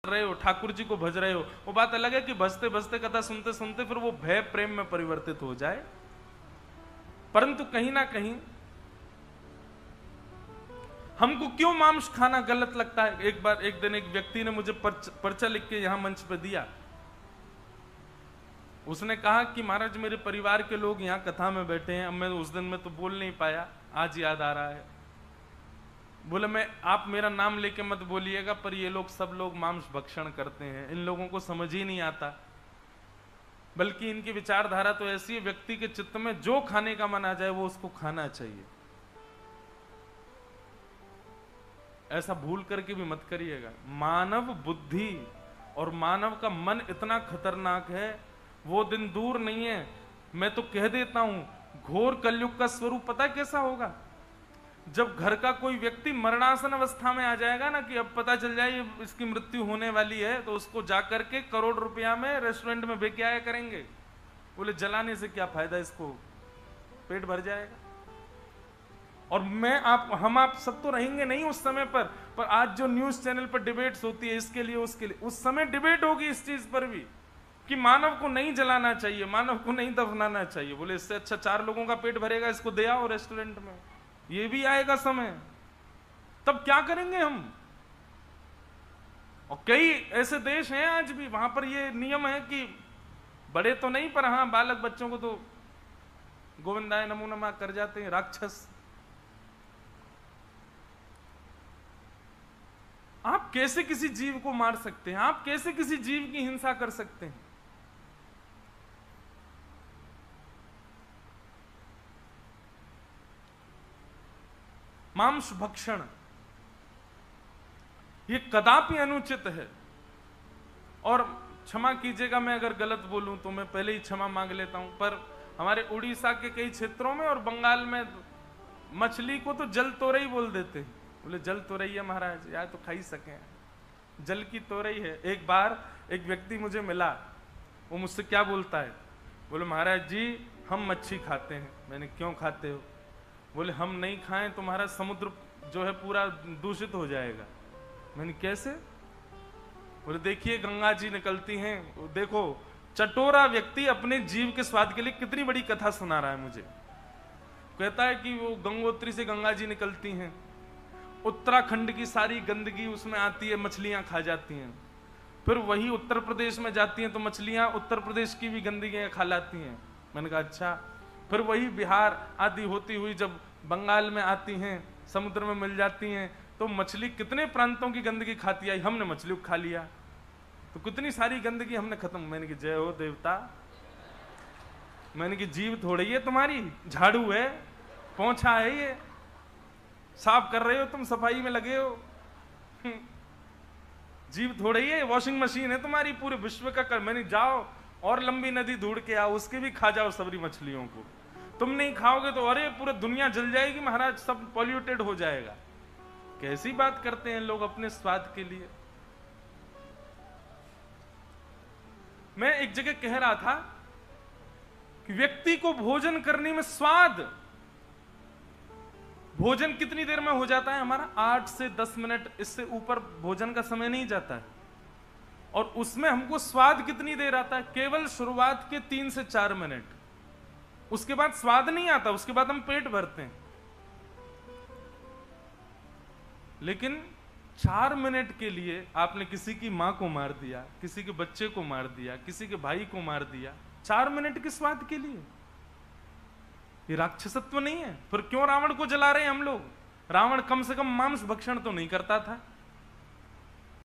रहे हो, ठाकुर जी को भज रहे हो, वो बात अलग है कि भजते भजते कथा सुनते सुनते फिर वो भय प्रेम में परिवर्तित हो जाए। परंतु कहीं ना कहीं हमको क्यों मांस खाना गलत लगता है। एक दिन एक व्यक्ति ने मुझे पर्चा लिख के यहां मंच पे दिया। उसने कहा कि महाराज मेरे परिवार के लोग यहां कथा में बैठे हैं, अब मैं उस दिन में तो बोल नहीं पाया, आज याद आ रहा है। बोले मैं आप मेरा नाम लेके मत बोलिएगा, पर ये लोग सब लोग मांस भक्षण करते हैं, इन लोगों को समझ ही नहीं आता, बल्कि इनकी विचारधारा तो ऐसी है व्यक्ति के चित्त में जो खाने का मन आ जाए वो उसको खाना चाहिए। ऐसा भूल करके भी मत करिएगा। मानव बुद्धि और मानव का मन इतना खतरनाक है, वो दिन दूर नहीं है। मैं तो कह देता हूं, घोर कलयुग का स्वरूप पता कैसा होगा, जब घर का कोई व्यक्ति मरणासन अवस्था में आ जाएगा ना, कि अब पता चल जाए इसकी मृत्यु होने वाली है, तो उसको जाकर के करोड़ रुपया में रेस्टोरेंट में बेच आया करेंगे। बोले जलाने से क्या फायदा, इसको पेट भर जाएगा। और हम आप सब तो रहेंगे नहीं उस समय पर आज जो न्यूज चैनल पर डिबेट्स होती है इसके लिए उसके लिए, उस समय डिबेट होगी इस चीज पर भी कि मानव को नहीं जलाना चाहिए, मानव को नहीं दफनाना चाहिए। बोले इससे अच्छा 4 लोगों का पेट भरेगा, इसको दे आओ रेस्टोरेंट में। ये भी आएगा समय, तब क्या करेंगे हम। और कई ऐसे देश हैं आज भी, वहां पर ये नियम है कि बड़े तो नहीं, पर हाँ बालक बच्चों को तो गोविंदाय नमो नमः कर जाते हैं राक्षस। आप कैसे किसी जीव को मार सकते हैं, आप कैसे किसी जीव की हिंसा कर सकते हैं। मांस भक्षण ये कदापि अनुचित है। और क्षमा कीजिएगा मैं अगर गलत बोलूं तो मैं पहले ही क्षमा मांग लेता हूं, पर हमारे उड़ीसा के कई क्षेत्रों में और बंगाल में मछली को तो जल तोरई बोल देते हैं। बोले जल तोरई है महाराज, यार तो खा ही सके, जल की तोरई है। एक बार एक व्यक्ति मुझे मिला, वो मुझसे क्या बोलता है, बोले महाराज जी हम मच्छी खाते हैं। मैंने क्यों खाते हो, बोले हम नहीं खाएं तो हमारा समुद्र जो है पूरा दूषित हो जाएगा। मैंने कैसे, बोले देखिए गंगा जी निकलती हैं, देखो चटोरा व्यक्ति अपने जीव के स्वाद के लिए कितनी बड़ी कथा सुना रहा है मुझे। कहता है कि वो गंगोत्री से गंगा जी निकलती हैं, उत्तराखंड की सारी गंदगी उसमें आती है, मछलियां खा जाती हैं। फिर वही उत्तर प्रदेश में जाती हैं तो मछलियां उत्तर प्रदेश की भी गंदगी खा लाती हैं। मैंने कहा अच्छा। फिर वही बिहार आदि होती हुई जब बंगाल में आती हैं, समुद्र में मिल जाती हैं, तो मछली कितने प्रांतों की गंदगी खाती आई, हमने मछली को खा लिया, तो कितनी सारी गंदगी हमने खत्म। मैंने कहा जय हो देवता। मैंने कहा जीव थोड़ी है तुम्हारी, झाड़ू है, पोंछा है, ये साफ कर रहे हो तुम, सफाई में लगे हो। जीव थोड़ी है, वॉशिंग मशीन है तुम्हारी, पूरे विश्व का कर। मैंने जाओ और लंबी नदी ढूंढ के आओ, उसके भी खा जाओ सबरी मछलियों को। तुम नहीं खाओगे तो अरे पूरा दुनिया जल जाएगी महाराज, सब पॉल्यूटेड हो जाएगा। कैसी बात करते हैं लोग अपने स्वाद के लिए। मैं एक जगह कह रहा था कि व्यक्ति को भोजन करने में स्वाद, भोजन कितनी देर में हो जाता है हमारा, 8 से 10 मिनट, इससे ऊपर भोजन का समय नहीं जाता है। और उसमें हमको स्वाद कितनी देर आता है, केवल शुरुआत के 3 से 4 मिनट, उसके बाद स्वाद नहीं आता, उसके बाद हम पेट भरते हैं। लेकिन 4 मिनट के लिए आपने किसी की मां को मार दिया, किसी के बच्चे को मार दिया, किसी के भाई को मार दिया, 4 मिनट के स्वाद के लिए। ये राक्षसत्व नहीं है। फिर क्यों रावण को जला रहे हैं हम लोग। रावण कम से कम मांस भक्षण तो नहीं करता था।